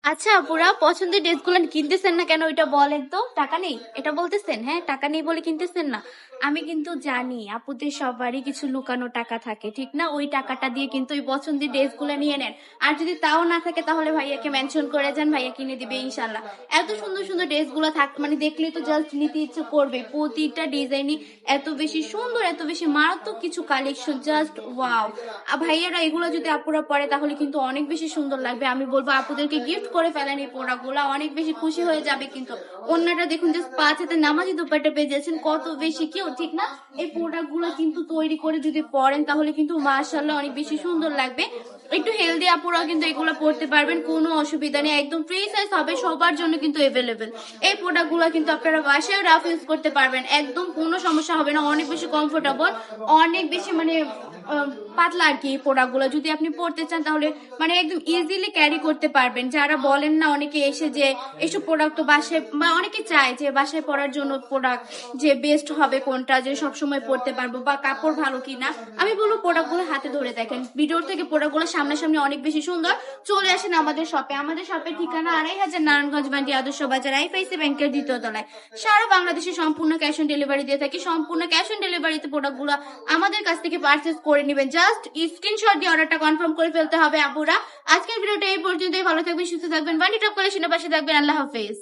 আচ্ছা আপুরা, পছন্দের ড্রেসগুলো কিনতেছেন না কেন? ওইটা বলেন তো। টাকা নেই এটা বলতেছেন? হ্যাঁ, টাকা নেই বলে কিনতেছেন না। আমি কিন্তু জানি আপুদের সবারই কিছু লুকানো টাকা থাকে, ঠিক না? ওই টাকাটা দিয়ে কিন্তু ওই পছন্দের ড্রেসগুলো নিয়ে নেন। আর যদি তাও না থাকে তাহলে ভাইয়াকে মেনশন করে যান, ভাইয়া কিনে দিবে ইনশাল্লাহ। এত সুন্দর সুন্দর ড্রেসগুলো থাক, মানে দেখলেই তো জাস্ট নিতে ইচ্ছে করবে। প্রতিটা ডিজাইনই এত বেশি সুন্দর, এত বেশি মারাত্মক কিছু কালেকশন, জাস্ট ওয়াও। ভাইয়ারা এগুলো যদি আপুরা পরে তাহলে কিন্তু অনেক বেশি সুন্দর লাগবে। আমি বলবো আপুদেরকে গিফট করে ফেলেন, এই প্রোডাক্টগুলো অনেক বেশি খুশি হয়ে যাবে। কিন্তু অন্যটা দেখুন, যে 5 হাতে নামাজি দুপাট্টা পেয়ে যাচ্ছেন, কত বেশি কিউ, ঠিক না? এই প্রোডাক্টগুলো কিন্তু তৈরি করে যদি পরেন তাহলে কিন্তু মাশাআল্লাহ অনেক বেশি সুন্দর লাগবে। একটু হেলদি আপুরাও কিন্তু এগুলো পড়তে পারবেন, কোনো অসুবিধা নেই। একদম ফ্রি সাইজ হবে, সবার জন্য কিন্তু এভেলেবেল। এই প্রোডাক্টগুলো কিন্তু আপনারা বাসায় রাফ ইউজ করতে পারবেন, একদম কোনো সমস্যা হবে না। অনেক বেশি কমফোর্টেবল, অনেক বেশি মানে পাতলা আর কি। এই প্রোডাক্টগুলো যদি আপনি পড়তে চান তাহলে মানে একদম ইজিলি ক্যারি করতে পারবেন। যারা বলেন না অনেকে এসে যে এসব প্রোডাক্ট তো বাসায়, বা অনেকে চায় যে বাসায় পরার জন্য প্রোডাক্ট যে বেস্ট হবে কোনটা, যে সবসময় পড়তে পারবো বা কাপড় ভালো কিনা, আমি বলবো প্রোডাক্টগুলো হাতে ধরে দেখেন। ভিডিওর থেকে প্রোডাক্টগুলো সামনাসামনি অনেক বেশি সুন্দর। চলে আসেন আমাদের শপে। আমাদের শপের ঠিকানা 2500 নারায়ণগঞ্জ বান্ডি আদর্শ বাজার, আইফআইসি ব্যাংকের 2য় তলায়। সারা বাংলাদেশে সম্পূর্ণ ক্যাশ অন ডেলিভারি দিয়ে থাকি। সম্পূর্ণ ক্যাশ অন ডেলিভারিতে প্রোডাক্টগুলো আমাদের কাছ থেকে পারচেজ করে নেবেন। জাস্ট স্ক্রিনশট দিয়ে অর্ডারটা কনফার্ম করে ফেলতে হবে আপুরা। আজকের ভিডিওটা এই পর্যন্তই। ভালো থাকবেন, সুস্থ থাকবেন, বান্ডি টপ কালেকশনের পাশে থাকবেন। আল্লাহ হাফেজ।